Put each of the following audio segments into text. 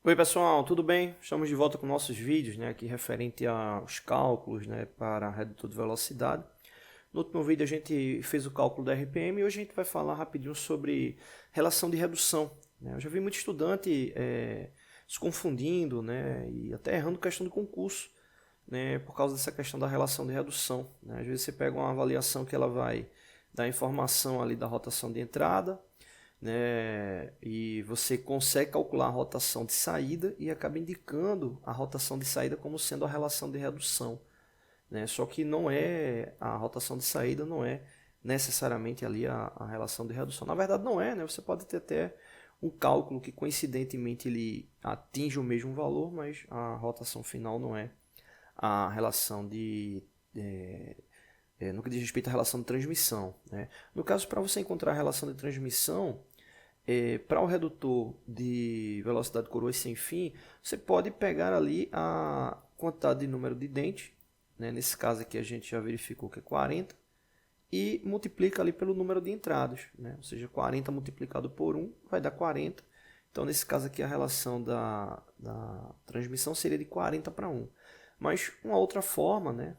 Oi pessoal, tudo bem? Estamos de volta com nossos vídeos, aqui referente aos cálculos, para redutor de velocidade. No último vídeo a gente fez o cálculo da RPM e hoje a gente vai falar rapidinho sobre relação de redução. Eu já vi muito estudante se confundindo, e até errando questão de concurso, por causa dessa questão da relação de redução. Às vezes você pega uma avaliação que ela vai dar informação ali da rotação de entrada, e você consegue calcular a rotação de saída e acaba indicando a rotação de saída como sendo a relação de redução, Só que não é a rotação de saída, não é necessariamente ali a relação de redução. Na verdade não é, Você pode ter até um cálculo que coincidentemente ele atinge o mesmo valor, mas a rotação final não é a relação no que diz respeito à relação de transmissão, No caso, para você encontrar a relação de transmissão, para o redutor de velocidade coroa sem fim, você pode pegar ali a quantidade de número de dentes, nesse caso aqui a gente já verificou que é 40, e multiplica ali pelo número de entradas, ou seja, 40 multiplicado por 1 vai dar 40. Então, nesse caso aqui, a relação da transmissão seria de 40 para 1. Mas uma outra forma,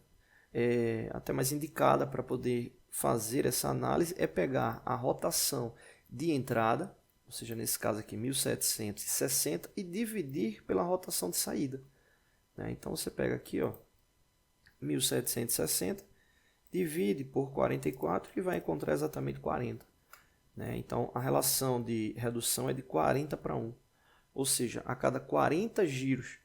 até mais indicada para poder fazer essa análise, é pegar a rotação de entrada, ou seja, nesse caso aqui 1760, e dividir pela rotação de saída. Então você pega aqui, 1760, divide por 44 e vai encontrar exatamente 40. Então a relação de redução é de 40 para 1. Ou seja, a cada 40 giros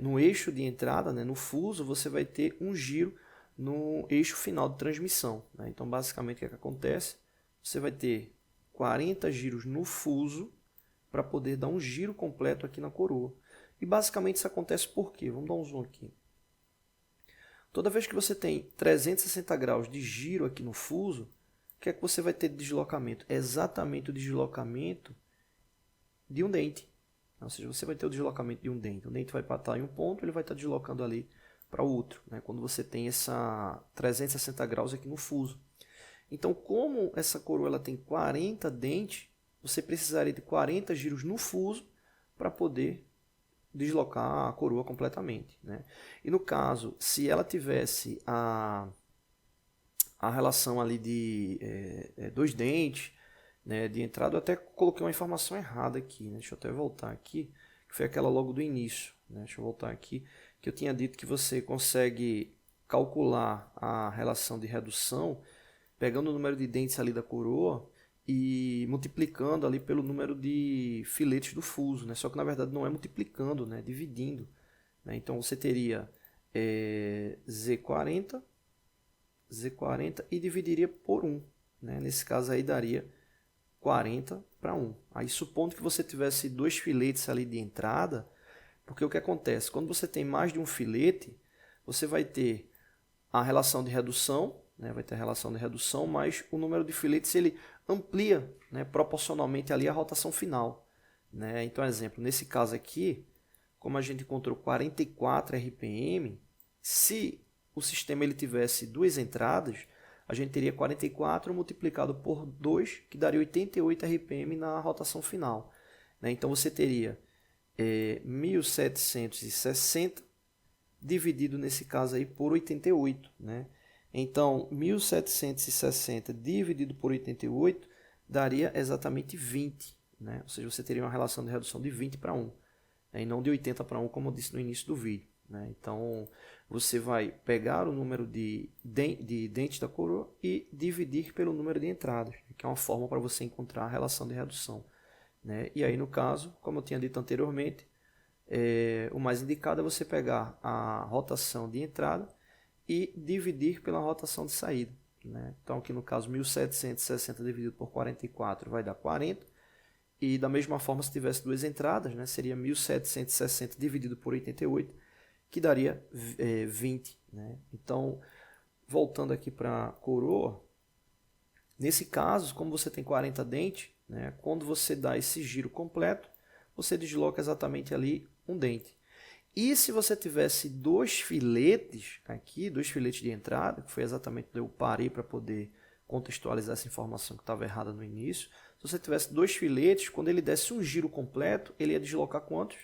no eixo de entrada, no fuso, você vai ter um giro no eixo final de transmissão. Então basicamente o que acontece? Você vai ter 40 giros no fuso para poder dar um giro completo aqui na coroa. E basicamente isso acontece por quê? Vamos dar um zoom aqui. Toda vez que você tem 360 graus de giro aqui no fuso, o que é que você vai ter de deslocamento? É exatamente o deslocamento de um dente. Ou seja, você vai ter o deslocamento de um dente. O dente vai estar em um ponto, ele vai estar deslocando ali para o outro, quando você tem essa 360 graus aqui no fuso. Então, como essa coroa ela tem 40 dentes, você precisaria de 40 giros no fuso para poder deslocar a coroa completamente. E no caso, se ela tivesse a relação ali de dois dentes, de entrada, eu até coloquei uma informação errada aqui. Deixa eu até voltar aqui, que foi aquela logo do início. Deixa eu voltar aqui, que eu tinha dito que você consegue calcular a relação de redução pegando o número de dentes ali da coroa e multiplicando ali pelo número de filetes do fuso, Só que na verdade não é multiplicando, é dividindo. Então você teria Z40 e dividiria por 1. Nesse caso aí daria 40 para 1. Aí supondo que você tivesse dois filetes ali de entrada, porque o que acontece? Quando você tem mais de um filete, você vai ter a relação de redução, vai ter a relação de redução, mas o número de filetes ele amplia proporcionalmente ali a rotação final. Então, exemplo, nesse caso aqui, como a gente encontrou 44 RPM, se o sistema ele tivesse duas entradas, a gente teria 44 multiplicado por 2, que daria 88 RPM na rotação final. Então você teria 1760 dividido nesse caso aí por 88. Então 1760 dividido por 88 daria exatamente 20. Ou seja, você teria uma relação de redução de 20 para 1, e não de 80 para 1, como eu disse no início do vídeo. Então, você vai pegar o número de dentes da coroa e dividir pelo número de entradas, que é uma forma para você encontrar a relação de redução. E aí, no caso, como eu tinha dito anteriormente, o mais indicado é você pegar a rotação de entrada e dividir pela rotação de saída. Então, aqui no caso, 1760 dividido por 44 vai dar 40. E da mesma forma, se tivesse duas entradas, seria 1760 dividido por 88, que daria 20. Então, voltando aqui para a coroa, nesse caso, como você tem 40 dentes, quando você dá esse giro completo, você desloca exatamente ali um dente. E se você tivesse dois filetes aqui, dois filetes de entrada, que foi exatamente onde eu parei para poder contextualizar essa informação que estava errada no início, Se você tivesse 2 filetes, quando ele desse um giro completo, ele ia deslocar quantos?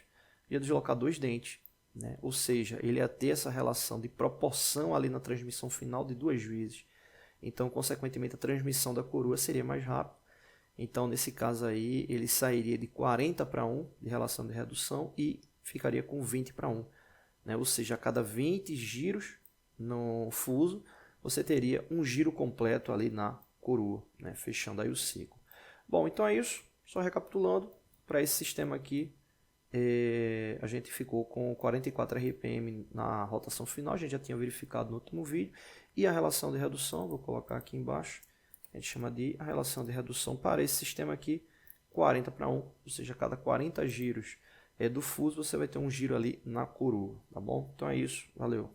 Ia deslocar 2 dentes, né? Ou seja, ele ia ter essa relação de proporção ali na transmissão final de 2 vezes. Então, consequentemente, a transmissão da coroa seria mais rápida. Então, nesse caso aí, ele sairia de 40 para 1 de relação de redução e ficaria com 20 para 1. Né? Ou seja, a cada 20 giros no fuso, você teria um giro completo ali na coroa, né? Fechando aí o ciclo. Bom, então é isso. Só recapitulando, para esse sistema aqui, a gente ficou com 44 RPM na rotação final, a gente já tinha verificado no último vídeo. E a relação de redução, vou colocar aqui embaixo, a gente chama de a relação de redução para esse sistema aqui, 40 para 1, ou seja, a cada 40 giros do fuso você vai ter um giro ali na coroa, tá bom? Então é isso, valeu!